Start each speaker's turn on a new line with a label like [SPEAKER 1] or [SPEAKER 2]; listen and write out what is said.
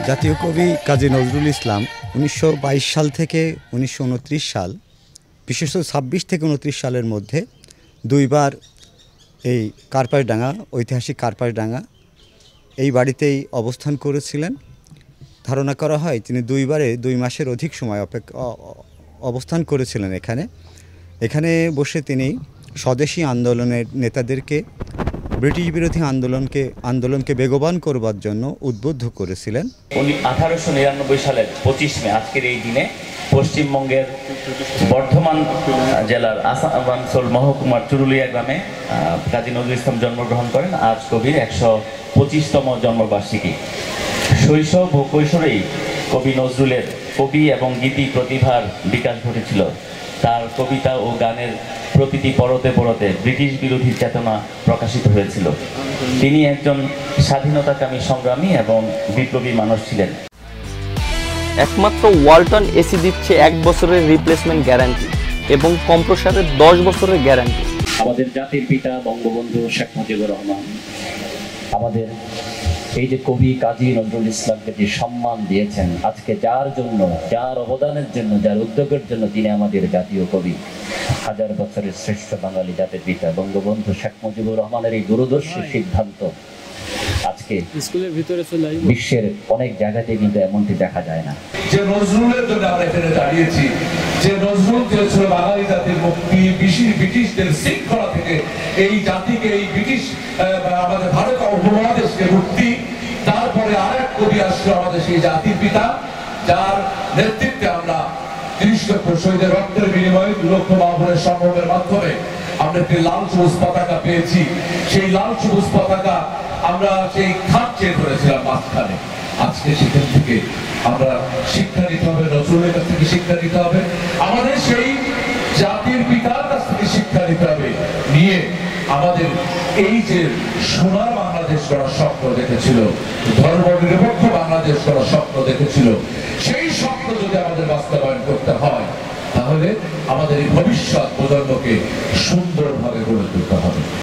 [SPEAKER 1] জাতীয় কবি কাজী নজরুল ইসলাম ১৯২২ সাল থেকে ১৯২৯ সাল, বিশেষত ২৬ থেকে ২৯ সালের মধ্যে দুইবার এই কার্পাসডাঙ্গা, ঐতিহাসিক কার্পাসডাঙ্গা এই বাড়িতেই অবস্থান করেছিলেন। ধারণা করা হয় তিনি দুইবারে ২ মাসের অধিক সময় অবস্থান করেছিলেন এখানে বসে তিনি স্বদেশী আন্দোলনের নেতাদেরকে ব্রিটিশ বিরোধী আন্দোলনকে বেগবান করবার জন্য উদ্বুদ্ধ করেছিলেন।
[SPEAKER 2] 1899 সালের 25 মে আজকের এই দিনে পশ্চিমবঙ্গের বর্ধমান জেলার আসানসোল মহকুমার চুরুলিয়া গ্রামে কাজী নজরুল ইসলাম জন্মগ্রহণ করেন। আজ কবির 125তম জন্মবার্ষিকী। শৈশব ও কৈশোরেই কবি নজরুলের কবি এবং গীতি প্রতিভার বিকাশ ঘটেছিল। তার কবিতা ও গানের প্রতিটি পরতে পরতে ব্রিটিশ বিরোধী চেতনা প্রকাশিত হয়েছিল। তিনি একজন স্বাধীনতাকামী সংগ্রামী এবং বিপ্লবী মানুষ ছিলেন।
[SPEAKER 3] একমাত্র ওয়ালটন এসি দিচ্ছে 1 বছরের রিপ্লেসমেন্ট গ্যারান্টি এবং কম্প্রেসারের 10 বছরের গ্যারান্টি।
[SPEAKER 2] আমাদের জাতির পিতা বঙ্গবন্ধু শেখ মুজিবুর রহমান আমাদের এই যে কবি কাজী নজরুল ইসলামকে যে সম্মান দিয়েছেন, আজকে যার জন্য, যার অবদানের জন্য, যার উদ্যোগের জন্য তিনি আমাদের জাতীয় কবি, হাজার বছরের শ্রেষ্ঠ বাঙালি জাতির পিতা বঙ্গবন্ধু শেখ মুজিবুর রহমানের এই দূরদর্শী সিদ্ধান্ত আজকে স্কুলের ভিতরে বিশ্বের অনেক জায়গাতে কিন্তু এমনটি দেখা যায় না।
[SPEAKER 4] যে নজরুলের জন্য আমরা এখানে দাঁড়িয়েছি, যে নজরুল দিয়েছিল বাঙালি জাতির মুক্তি, ব্রিটিশদের শৃঙ্খলা থেকে এই জাতিকে, এই ব্রিটিশ আমাদের ভারত উপমহাদেশকে মুক্তি, তারপরে আরেক কবি আসলো আমাদের সেই জাতির পিতা, যার নেতৃত্বে আমরা ৩০ লক্ষ শহীদের রক্তের বিনিময়ে ২ লক্ষ মাহবুবের সম্ভবের মাধ্যমে আমরা একটি লাল সবুজ পতাকা পেয়েছি। সেই লাল সবুজ পতাকা আমরা সেই খাপ চেয়ে ধরেছিলাম মাঝখানে। আজকে সেখান থেকে আমরা শিক্ষা নিতে হবে, নজরুলের কাছ থেকে শিক্ষা নিতে হবে, আমাদের সেই জাতির পিতার কাছ থেকে শিক্ষা নিতে হবে, নিয়ে আমাদের এই যে সোনার বাংলাদেশ করার স্বপ্ন দেখেছিল, ধর্ম নিরপেক্ষ বাংলাদেশ করার স্বপ্ন দেখেছিল, সেই স্বপ্ন যদি আমাদের বাস্তবায়ন করতে হয়, তাহলে আমাদের এই ভবিষ্যৎ প্রজন্মকে সুন্দরভাবে গড়ে তুলতে হবে।